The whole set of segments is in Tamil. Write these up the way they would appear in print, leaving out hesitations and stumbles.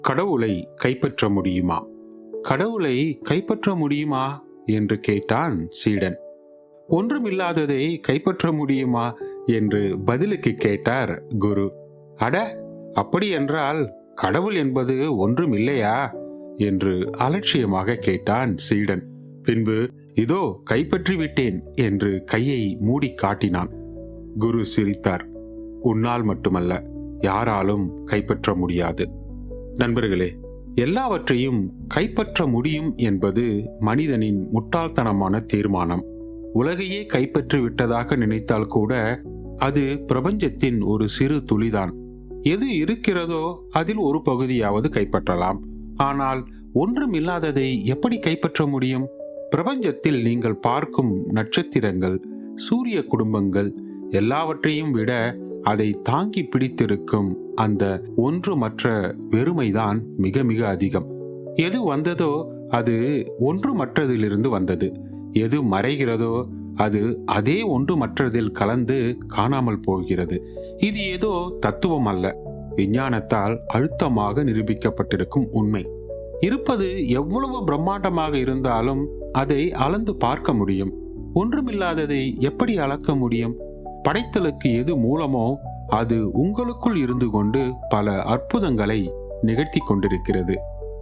கடவுளை கைப்பற்ற முடியுமா? கடவுளை கைப்பற்ற முடியுமா என்று கேட்டான் சீடன். ஒன்றுமில்லாததை கைப்பற்ற முடியுமா என்று பதிலுக்கு கேட்டார் குரு. அட, அப்படி என்றால் கடவுள் என்பது ஒன்றும் இல்லையா என்று அலட்சியமாக கேட்டான் சீடன். பின்பு இதோ கைப்பற்றி விட்டேன் என்று கையை மூடி காட்டினான். குரு சிரித்தார். உன்னால் மட்டுமல்ல, யாராலும் கைப்பற்ற முடியாது. நண்பர்களே, எல்லாவற்றையும் கைப்பற்ற முடியும் என்பது மனிதனின் முட்டாள்தனமான தீர்மானம். உலகையே கைப்பற்றி விட்டதாக நினைத்தால் கூட அது பிரபஞ்சத்தின் ஒரு சிறு துளிதான். எது இருக்கிறதோ அதில் ஒரு பகுதியாவது கைப்பற்றலாம். ஆனால் ஒன்றுமில்லாததை எப்படி கைப்பற்ற முடியும்? பிரபஞ்சத்தில் நீங்கள் பார்க்கும் நட்சத்திரங்கள், சூரிய குடும்பங்கள் எல்லாவற்றையும் விட அதை தாங்கி பிடித்திருக்கும் அந்த ஒன்றுமற்ற வெறுமைதான் மிக மிக அதிகம். எது வந்ததோ அது ஒன்றுமற்றதிலிருந்து வந்தது. எது மறைகிறதோ அது அதே ஒன்றுமற்றதில் கலந்து காணாமல் போகிறது. இது ஏதோ தத்துவம் அல்ல, விஞ்ஞானத்தால் அழுத்தமாக நிரூபிக்கப்பட்டிருக்கும் உண்மை. இருப்பது எவ்வளவு பிரம்மாண்டமாக இருந்தாலும் அதை அளந்து பார்க்க முடியும். ஒன்றுமில்லாததை எப்படி அளக்க முடியும்? படைத்தலுக்கு எது மூலமோ அது உங்களுக்குள் இருந்து கொண்டு பல அற்புதங்களை நிகழ்த்தி கொண்டிருக்கிறது.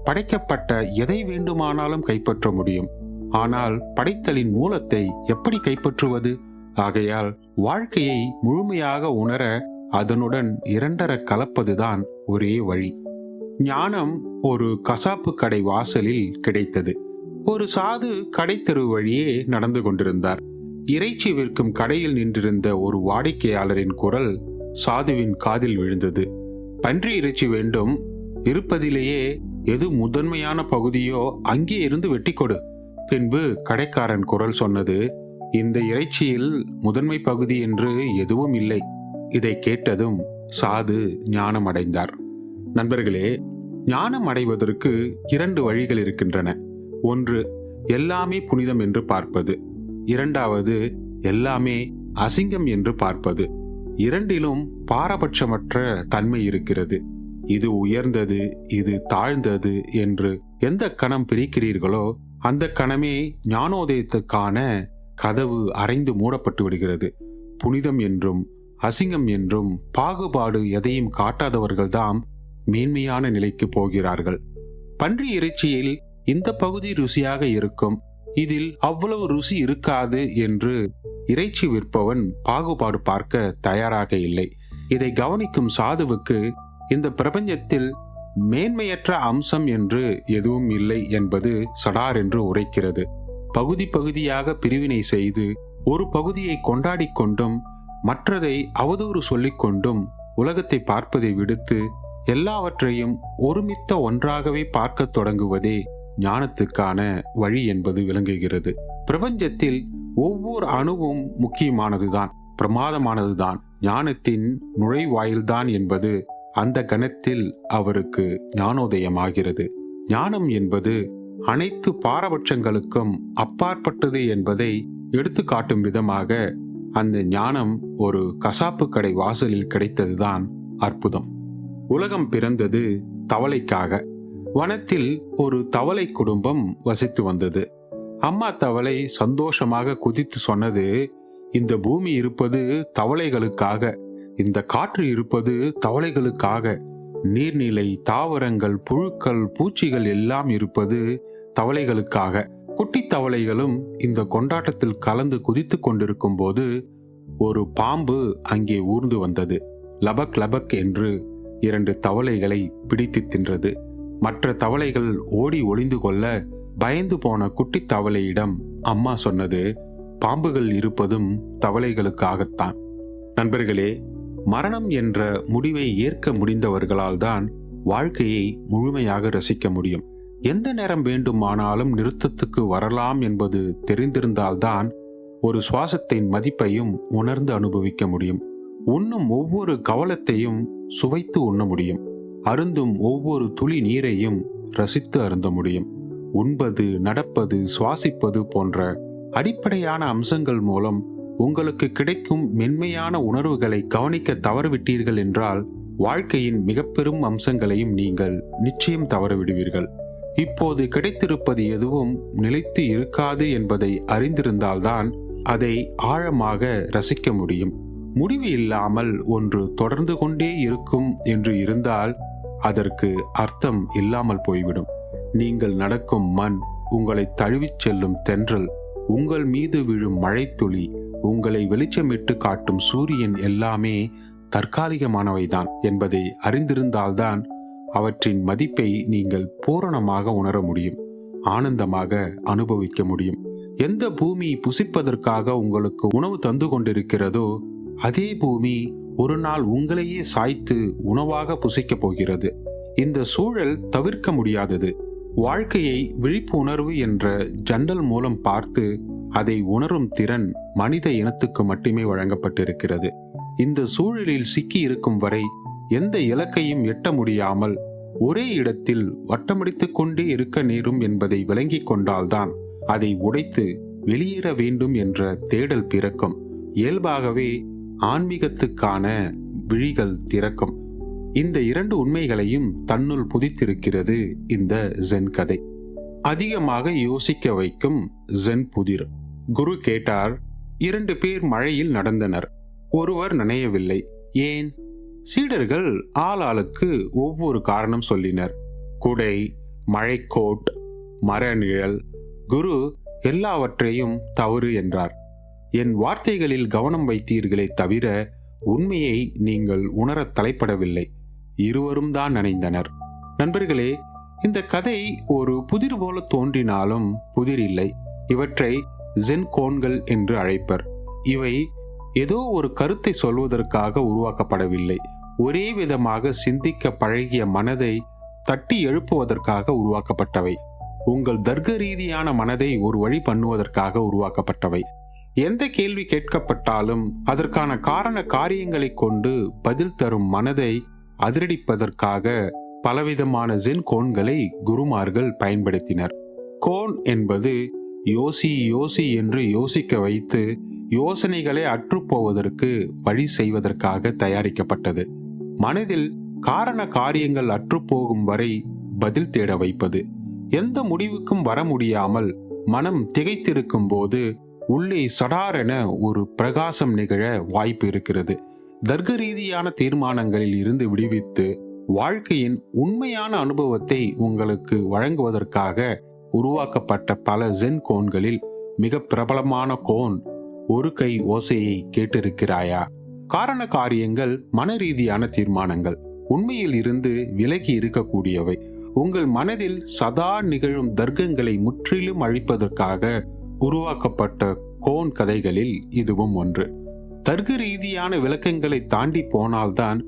படைக்கப்பட்ட எதை வேண்டுமானாலும் கைப்பற்ற முடியும். ஆனால் படைத்தலின் மூலத்தை எப்படி கைப்பற்றுவது? ஆகையால் வாழ்க்கையை முழுமையாக உணர அதனுடன் இரண்டர கலப்பதுதான் ஒரே வழி. ஞானம் ஒரு கசாப்பு கடை வாசலில் கிடைத்தது. ஒரு சாது கடைத்தெரு வழியே நடந்து கொண்டிருந்தார். இறைச்சி விற்கும் கடையில் நின்றிருந்த ஒரு வாடிக்கையாளரின் குரல் சாதுவின் காதில் விழுந்தது. பன்றி இறைச்சி வேண்டும், இருப்பதிலேயே எது முதன்மையான பகுதியோ அங்கே இருந்து வெட்டி கொடு. பின்பு கடைக்காரன் குரல் சொன்னது, இந்த இறைச்சியில் முதன்மை பகுதி என்று எதுவும் இல்லை. இதை கேட்டதும் சாது ஞானம் அடைந்தார். நண்பர்களே, ஞானம் அடைவதற்கு இரண்டு வழிகள் இருக்கின்றன. ஒன்று, எல்லாமே புனிதம் என்று பார்ப்பது. இரண்டாவது, எல்லாமே அசிங்கம் என்று பார்ப்பது. இரண்டிலும் பாரபட்சமற்ற தன்மை இருக்கிறது. இது உயர்ந்தது, இது தாழ்ந்தது என்று எந்த கணம் பிரிக்கிறீர்களோ அந்த கணமே ஞானோதயத்துக்கான கதவு அறைந்து மூடப்பட்டு விடுகிறது. புனிதம் என்றும் அசிங்கம் என்றும் பாகுபாடு எதையும் காட்டாதவர்கள்தான் மேன்மையான நிலைக்கு போகிறார்கள். பன்றி இறைச்சியில் இந்த பகுதி ருசியாக இருக்கும், இதில் அவ்வளவு ருசி இருக்காது என்று இறைச்சி விற்பவன் பாகுபாடு பார்க்க தயாராக இல்லை. இதை கவனிக்கும் சாதுவுக்கு இந்த பிரபஞ்சத்தில் மேன்மையற்ற அம்சம் என்று எதுவும் இல்லை என்பது சடார் என்று உரைக்கிறது. பகுதி பகுதியாக பிரிவினை செய்து ஒரு பகுதியை கொண்டாடி கொண்டும் மற்றதை அவதூறு சொல்லிக் கொண்டும் உலகத்தை பார்ப்பதை விடுத்து எல்லாவற்றையும் ஒருமித்த ஒன்றாகவே பார்க்க தொடங்குவதே ஞானத்துக்கான வழி என்பது விளங்குகிறது. பிரபஞ்சத்தில் ஒவ்வொரு அணுவும் முக்கியமானதுதான், பிரமாதமானதுதான், ஞானத்தின் நுழைவாயில்தான் என்பது அந்த கணத்தில் அவருக்கு ஞானோதயமாகிறது. ஞானம் என்பது அனைத்து பாரபட்சங்களுக்கும் அப்பாற்பட்டது என்பதை எடுத்து காட்டும் விதமாக அந்த ஞானம் ஒரு கசாப்பு கடை வாசலில் கிடைத்ததுதான் அற்புதம். உலகம் பிறந்தது தவளைக்காக. வனத்தில் ஒரு தவளை குடும்பம் வசித்து வந்தது. அம்மா தவளை சந்தோஷமாக குதித்து சொன்னது, இந்த பூமி இருப்பது தவளைகளுக்காக, இந்த காற்று இருப்பது தவளைகளுக்காக, நீர்நிலை, தாவரங்கள், புழுக்கள், பூச்சிகள் எல்லாம் இருப்பது தவளைகளுக்காக. குட்டி தவளைகளும் இந்த கொண்டாட்டத்தில் கலந்து குதித்து கொண்டிருக்கும் போது ஒரு பாம்பு அங்கே ஊர்ந்து வந்தது. லபக் லபக் என்று 2 தவளைகளை பிடித்து தின்றது. மற்ற தவளைகள் ஓடி ஒளிந்து கொள்ள பயந்து போன குட்டி தவளையிடம் அம்மா சொன்னது, பாம்புகள் இருப்பதும் தவளைகளுக்காகத்தான். நண்பர்களே, மரணம் என்ற முடிவை ஏற்க முடிந்தவர்களால் தான் வாழ்க்கையை முழுமையாக ரசிக்க முடியும். எந்த நேரம் வேண்டுமானாலும் நிறுத்தத்துக்கு வரலாம் என்பது தெரிந்திருந்தால்தான் ஒரு சுவாசத்தின் மதிப்பையும் உணர்ந்து அனுபவிக்க முடியும். உண்ணும் ஒவ்வொரு கவலத்தையும் சுவைத்து உண்ண முடியும். அருந்தும் ஒவ்வொரு துளி நீரையும் ரசித்து அருந்த முடியும். உண்பது, நடப்பது, சுவாசிப்பது போன்ற அடிப்படையான அம்சங்கள் மூலம் உங்களுக்கு கிடைக்கும் மென்மையான உணர்வுகளை கவனிக்க தவறிவிட்டீர்கள் என்றால் வாழ்க்கையின் மிக பெரும் அம்சங்களையும் நீங்கள் நிச்சயம் தவறவிடுவீர்கள். இப்போது கிடைத்திருப்பது எதுவும் நிலைத்து இருக்காது என்பதை அறிந்திருந்தால்தான் அதை ஆழமாக ரசிக்க முடியும். முடிவு இல்லாமல் ஒன்று தொடர்ந்து கொண்டே இருக்கும் என்று இருந்தால் அதற்கு அர்த்தம் இல்லாமல் போய்விடும். நீங்கள் நடக்கும் மண், உங்களை தழுவிச் செல்லும் தென்றல், உங்கள் மீது விழும் மழைத்துளி, உங்களை வெளிச்சமிட்டு காட்டும் சூரியன் எல்லாமே தற்காலிகமானவைதான் என்பதை அறிந்திருந்தால்தான் அவற்றின் மதிப்பை நீங்கள் பூரணமாக உணர முடியும், ஆனந்தமாக அனுபவிக்க முடியும். எந்த பூமி புசிப்பதற்காக உங்களுக்கு உணவு தந்து கொண்டிருக்கிறதோ அதே பூமி ஒரு நாள் உங்களையே சாய்த்து உணவாக புசிக்கப் போகிறது. இந்த சூழல் தவிர்க்க முடியாதது. வாழ்க்கையை விழிப்பு உணர்வு என்ற ஜன்னல் மூலம் பார்த்து அதை உணரும் திறன் மனித இனத்துக்கு மட்டுமே வழங்கப்பட்டிருக்கிறது. இந்த சூழலில் சிக்கி இருக்கும் வரை எந்த இலக்கையும் எட்ட முடியாமல் ஒரே இடத்தில் வட்டமடித்துக் கொண்டே இருக்க நேரும் என்பதை விளங்கிக் கொண்டால்தான் அதை உடைத்து வெளியேற வேண்டும் என்ற தேடல் பிறக்கும். இயல்பாகவே ஆன்மீகத்துக்கான விழிகள் திறக்கும். இந்த இரண்டு உண்மைகளையும் தன்னுள் புதித்திருக்கிறது இந்த ஜென் கதை. அதிகமாக யோசிக்க வைக்கும் ஜென் புதிர். குரு கேட்டார். 2 பேர் மழையில் நடந்தனர். ஒருவர் நனையவில்லை. ஏன்? சீடர்கள் ஆளாளுக்கு ஒவ்வொரு காரணம் சொல்லினர். குடை, மழைக்கோட், மர நிழல். குரு எல்லாவற்றையும் தவறு என்றார். என் வார்த்தைகளில் கவனம் வைத்தீர்களே தவிர உண்மையை நீங்கள் உணர தலைப்படவில்லை. இருவரும் தான் நனைந்தனர். நண்பர்களே, இந்த கதை ஒரு புதிர் போல தோன்றினாலும் புதிர் இல்லை. இவற்றை ஜென் கோன்கள் என்று அழைப்பர். இவை ஏதோ ஒரு கருத்தை சொல்வதற்காக உருவாக்கப்படவில்லை. ஒரே விதமாக சிந்திக்க பழகிய மனதை தட்டி எழுப்புவதற்காக உருவாக்கப்பட்டவை. உங்கள் தர்க்க ரீதியான மனதை ஒரு வழி பண்ணுவதற்காக உருவாக்கப்பட்டவை. எந்த கேள்வி கேட்கப்பட்டாலும் அதற்கான காரண காரியங்களை கொண்டு பதில் தரும் மனதை அதிரடிப்பதற்காக பலவிதமான ஜென் கோன்களை குருமார்கள் பயன்படுத்தினர். கோன் என்பது யோசி யோசி என்று யோசிக்க வைத்து யோசனைகளை அற்றுப்போவதற்கு வழி செய்வதற்காக தயாரிக்கப்பட்டது. மனதில் காரண காரியங்கள் அற்றுப்போகும் வரை பதில் தேட வைப்பது. எந்த முடிவுக்கும் வர முடியாமல் மனம் திகைத்திருக்கும் போது உள்ளே சடாரென ஒரு பிரகாசம் நிகழ வாய்ப்பு இருக்கிறது. தர்க்க ரீதியான தீர்மானங்களில் இருந்து விடுவித்து வாழ்க்கையின் உண்மையான அனுபவத்தை உங்களுக்கு வழங்குவதற்காக உருவாக்கப்பட்ட பல ஜென் கோன்களில் மிக பிரபலமான கோன் ஒரு கை ஓசையை கேட்டிருக்கிறாயா? காரண காரியங்கள் மன ரீதியான தீர்மானங்கள், உண்மையில் இருந்து விலகி இருக்கக்கூடியவை. உங்கள் மனதில் சதா நிகழும் தர்க்கங்களை முற்றிலும் அழிப்பதற்காக உருவாக்கப்பட்ட கோன் கதைகளில் இதுவும் ஒன்று. தர்க்க ரீதியான விளக்கங்களை தாண்டி போனால்தான்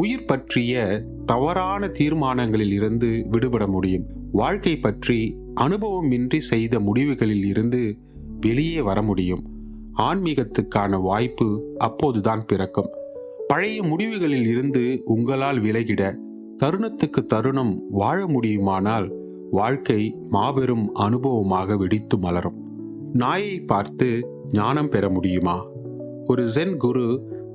உயிர் பற்றிய தவறான தீர்மானங்களில் இருந்து விடுபட முடியும். வாழ்க்கை பற்றி அனுபவமின்றி செய்த முடிவுகளில் இருந்து வெளியே வர முடியும். ஆன்மீகத்துக்கான வாய்ப்பு அப்போதுதான் பிறக்கும். பழைய முடிவுகளில் இருந்து உங்களால் விலகிட தருணத்துக்கு தருணம் வாழ முடியுமானால் வாழ்க்கை மாபெரும் அனுபவமாக வெடித்து மலரும். நாயை பார்த்து ஞானம் பெற முடியுமா? ஒரு ஜென் குரு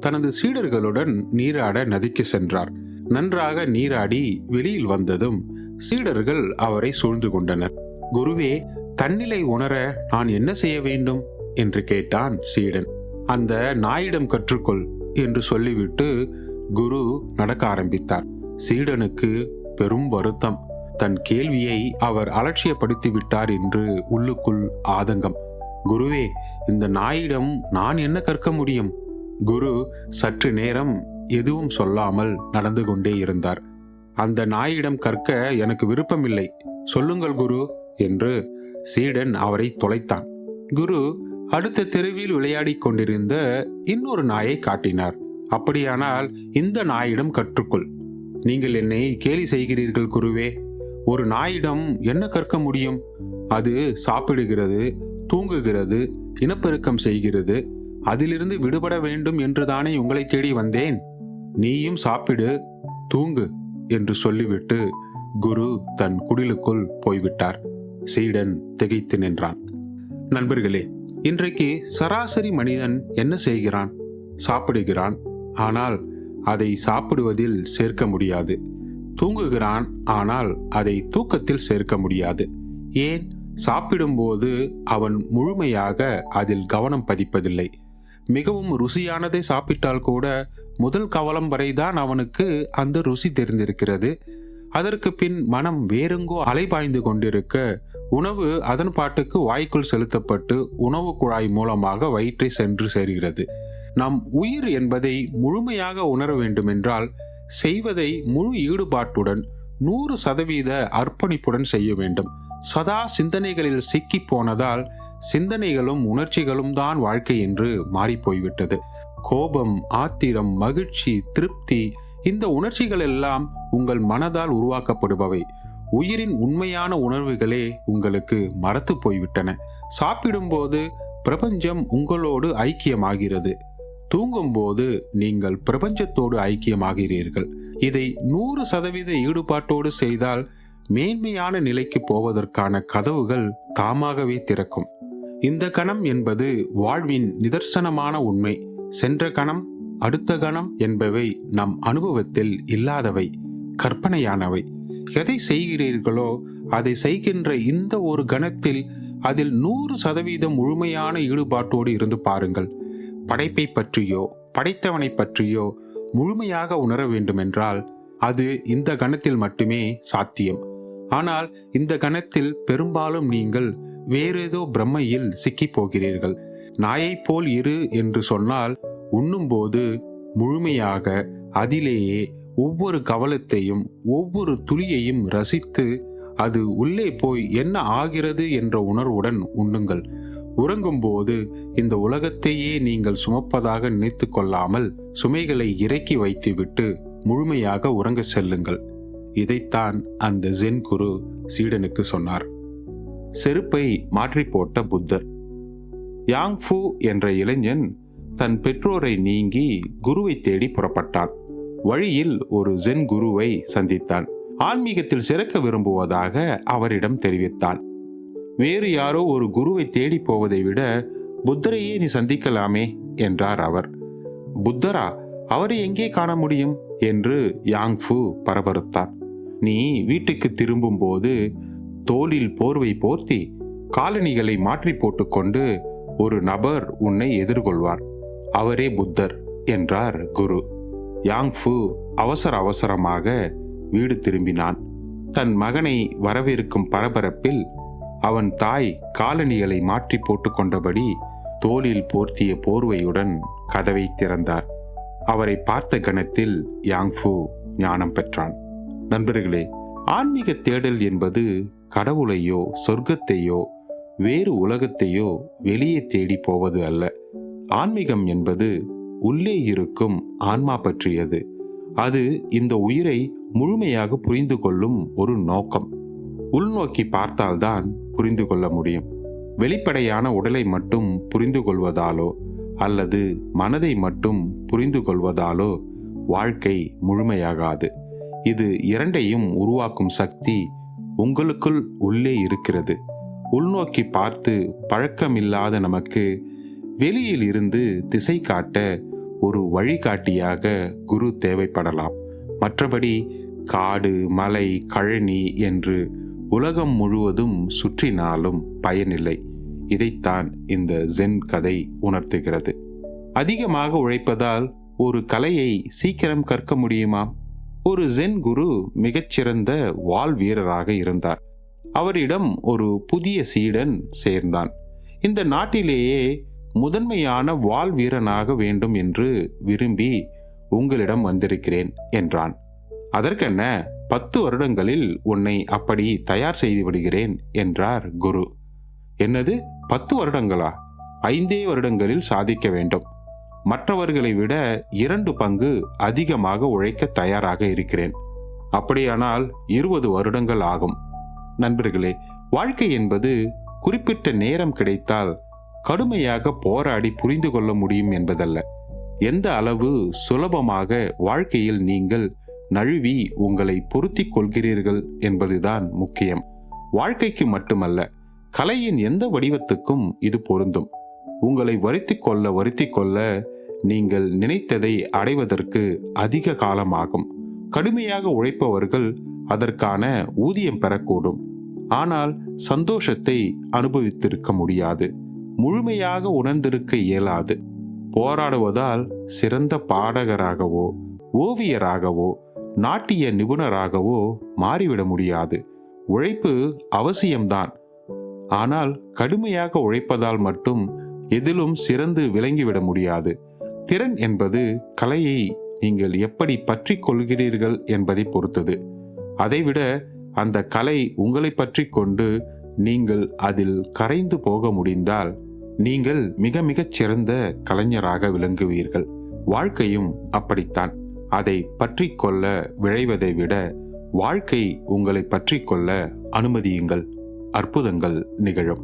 தனது சீடர்களுடன் நீராட நதிக்கு சென்றார். நன்றாக நீராடி வெளியில் வந்ததும் சீடர்கள் அவரை சூழ்ந்து கொண்டனர். குருவே, தன்னிலை உணர நான் என்ன செய்ய வேண்டும் என்று கேட்டான் சீடன். அந்த நாயிடம் கற்றுக்கொள் என்று சொல்லிவிட்டு குரு நடக்க ஆரம்பித்தார். சீடனுக்கு பெரும் வருத்தம். தன் கேள்வியை அவர் அலட்சியப்படுத்தி விட்டார் என்று உள்ளுக்குள் ஆதங்கம். குருவே, இந்த நாயிடம் நான் என்ன கற்க முடியும்? குரு சற்று நேரம் எதுவும் சொல்லாமல் நடந்து கொண்டே இருந்தார். அந்த நாயிடம் கற்க எனக்கு விருப்பமில்லை, சொல்லுங்கள் குரு என்று சீடன் அவரை தொலைத்தான். குரு அடுத்த தெருவில் விளையாடி கொண்டிருந்த இன்னொரு நாயை காட்டினார். அப்படியானால் இந்த நாயிடம் கற்றுக்கொள். நீங்கள் என்னை கேலி செய்கிறீர்கள் குருவே. ஒரு நாயிடம் என்ன கற்க முடியும்? அது சாப்பிடுகிறது, தூங்குகிறது, இனப்பெருக்கம் செய்கிறது. அதிலிருந்து விடுபட வேண்டும் என்றுதானே உங்களை தேடி வந்தேன். நீயும் சாப்பிடு, தூங்கு என்று சொல்லிவிட்டு குரு தன் குடிலுக்குள் போய்விட்டார். சீடன் திகைத்து நின்றான். நண்பர்களே, இன்றைக்கு சராசரி மனிதன் என்ன செய்கிறான்? சாப்பிடுகிறான். ஆனால் அதை சாப்பிடுவதில் சேர்க்க முடியாது. தூங்குகிறான், ஆனால் அதை தூக்கத்தில் சேர்க்க முடியாது. ஏன்? சாப்பிடும்போது அவன் முழுமையாக அதில் கவனம் பதிப்பதில்லை. மிகவும் ருசியானதை சாப்பிட்டால் கூட முதல் கவலம் வரைதான் அவனுக்கு அந்த ருசி தெரிந்திருக்கிறது. அதற்கு பின் மனம் வேறெங்கோ அலைபாய்ந்து கொண்டிருக்க உணவு அதன் பாட்டுக்கு வாய்க்குள் செலுத்தப்பட்டு உணவு குழாய் மூலமாக வயிற்றை சென்று சேர்கிறது. நம் உயிர் என்பதை முழுமையாக உணர வேண்டுமென்றால் செய்வதை முழு ஈடுபாட்டுடன் 100% அர்ப்பணிப்புடன் செய்ய வேண்டும். சதா சிந்தனைகளில் சிக்கி போனதால் சிந்தனைகளும் உணர்ச்சிகளும் தான் வாழ்க்கை என்று மாறிப்போய்விட்டது. கோபம், ஆத்திரம், மகிழ்ச்சி, திருப்தி, இந்த உணர்ச்சிகள் எல்லாம் உங்கள் மனதால் உருவாக்கப்படுபவை. உயிரின் உண்மையான உணர்வுகளே உங்களுக்கு மறத்து போய்விட்டன. சாப்பிடும்போது பிரபஞ்சம் உங்களோடு ஐக்கியமாகிறது. தூங்கும்போது நீங்கள் பிரபஞ்சத்தோடு ஐக்கியமாகிறீர்கள். இதை 100% ஈடுபாட்டோடு செய்தால் மேன்மையான நிலைக்கு போவதற்கான கதவுகள் தாமாகவே திறக்கும். இந்த கணம் என்பது வாழ்வின் நிதர்சனமான உண்மை. சென்ற கணம், அடுத்த கணம் என்பவை நம் அனுபவத்தில் இல்லாதவை, கற்பனையானவை. எதை செய்கிறீர்களோ அதை செய்கின்ற இந்த ஒரு கணத்தில் அதில் 100% முழுமையான ஈடுபாட்டோடு இருந்து பாருங்கள். படைப்பை பற்றியோ படைத்தவனை பற்றியோ முழுமையாக உணர வேண்டுமென்றால் அது இந்த கணத்தில் மட்டுமே சாத்தியம். ஆனால் இந்த கணத்தில் பெரும்பாலும் நீங்கள் வேறேதோ பிரம்மையில் சிக்கி போகிறீர்கள். நாயைப் போல் இரு என்று சொன்னால் உண்ணும்போது முழுமையாக அதிலேயே ஒவ்வொரு கவலத்தையும் ஒவ்வொரு துளியையும் ரசித்து அது உள்ளே போய் என்ன ஆகிறது என்ற உணர்வுடன் உண்ணுங்கள். உறங்கும்போது இந்த உலகத்தையே நீங்கள் சுமப்பதாக நினைத்து கொள்ளாமல் சுமைகளை இறக்கி வைத்துவிட்டு முழுமையாக உறங்க செல்லுங்கள். இதைத்தான் அந்த ஜென் குரு சீடனுக்கு சொன்னார். செருப்பை மாற்றி போட்ட புத்தர். யாங் ஃபு என்ற இளைஞன் தன் பெற்றோரை நீங்கி குருவை தேடி புறப்பட்டான். வழியில் ஒரு ஜென் குருவை சந்தித்தான். ஆன்மீகத்தில் சிறக்க விரும்புவதாக அவரிடம் தெரிவித்தான். வேறு யாரோ ஒரு குருவை தேடி போவதை விட புத்தரையே நீ சந்திக்கலாமே என்றார் அவர். புத்தரா? அவரை எங்கே காண முடியும் என்று யாங் ஃபு பரபரத்தான். நீ வீட்டுக்கு திரும்பும் போது தோளில் போர்வை போர்த்தி காலணிகளை மாற்றி போட்டுக்கொண்டு ஒரு நபர் உன்னை எதிர்கொள்வார். அவரே புத்தர் என்றார் குரு. யாங் ஃபு அவசரமாக வீடு திரும்பினான். தன் மகனை வரவேற்கும் பரபரப்பில் அவன் தாய் காலணிகளை மாற்றி போட்டுக்கொண்டபடி தோளில் போர்த்திய போர்வையுடன் கதவை திறந்தார். அவரை பார்த்த கணத்தில் யாங் ஃபு ஞானம் பெற்றான். நண்பர்களே, ஆன்மீக தேடல் என்பது கடவுளையோ சொர்க்கத்தையோ வேறு உலகத்தையோ வெளியே தேடி போவது அல்ல. ஆன்மீகம் என்பது உள்ளே இருக்கும் ஆன்மா பற்றியது. அது இந்த உயிரை முழுமையாக புரிந்து கொள்ளும் ஒரு நோக்கம். உள்நோக்கி பார்த்தால்தான் புரிந்து கொள்ள முடியும். வெளிப்படையான உடலை மட்டும் புரிந்து கொள்வதாலோ அல்லது மனதை மட்டும் புரிந்து கொள்வதாலோ வாழ்க்கை முழுமையாகாது. இது இரண்டையும் உருவாக்கும் சக்தி உங்களுக்குள் உள்ளே இருக்கிறது. உள்நோக்கி பார்த்து பழக்கமில்லாத நமக்கு வெளியில் இருந்து திசை காட்ட ஒரு வழிகாட்டியாக குரு தேவைப்படலாம். மற்றபடி காடு, மலை, கழனி என்று உலகம் முழுவதும் சுற்றினாலும் பயனில்லை. இதைத்தான் இந்த ஜென் கதை உணர்த்துகிறது. அதிகமாக உழைப்பதால் ஒரு கலையை சீக்கிரம் கற்க முடியுமா? ஒரு ஜென் குரு மிகச்சிறந்த வாள் வீரராக இருந்தார். அவரிடம் ஒரு புதிய சீடன் சேர்ந்தான். இந்த நாட்டிலேயே முதன்மையான வாள் வீரனாக வேண்டும் என்று விரும்பி உங்களிடம் வந்திருக்கிறேன் என்றான். அதற்கென்ன, 10 வருடங்களில் உன்னை அப்படி தயார் செய்து விடுகிறேன் என்றார் குரு. என்னது, 10 வருடங்களா? 5 வருடங்களில் சாதிக்க வேண்டும். மற்றவர்களை விட 2 பங்கு அதிகமாக உழைக்க தயாராக இருக்கிறேன். அப்படியானால் 20 வருடங்கள் ஆகும். நண்பர்களே, வாழ்க்கை என்பது குறிப்பிட்ட நேரம் கிடைத்தால் கடுமையாக போராடி புரிந்து கொள்ள முடியும் என்பதல்ல. எந்த அளவு சுலபமாக வாழ்க்கையில் நீங்கள் நழுவி உங்களை பொருத்தி கொள்கிறீர்கள் என்பதுதான் முக்கியம். வாழ்க்கைக்கு மட்டுமல்ல, கலையின் எந்த வடிவத்துக்கும் இது பொருந்தும். உங்களை வருத்தி கொள்ள நீங்கள் நினைத்ததை அடைவதற்கு அதிக காலமாகும். கடுமையாக உழைப்பவர்கள் அதற்கான ஊதியம் பெறக்கூடும், ஆனால் சந்தோஷத்தை அனுபவித்திருக்க முடியாது, முழுமையாக உணர்ந்திருக்க இயலாது. போராடுவதால் சிறந்த பாடகராகவோ ஓவியராகவோ நாட்டிய நிபுணராகவோ மாறிவிட முடியாது. உழைப்பு அவசியம்தான், ஆனால் கடுமையாக உழைப்பதால் மட்டும் எதிலும் சிறந்து விளங்கிவிட முடியாது. திறன் என்பது கலையை நீங்கள் எப்படி பற்றி கொள்கிறீர்கள் என்பதை பொறுத்தது. அதைவிட அந்த கலை உங்களை பற்றி கொண்டு நீங்கள் அதில் கரைந்து போக முடிந்தால் நீங்கள் மிக மிகச் சிறந்த கலைஞராக விளங்குவீர்கள். வாழ்க்கையும் அப்படித்தான். அதை பற்றி கொள்ள விழைவதை விட வாழ்க்கை உங்களை பற்றி கொள்ள அனுமதியுங்கள். அற்புதங்கள் நிகழும்.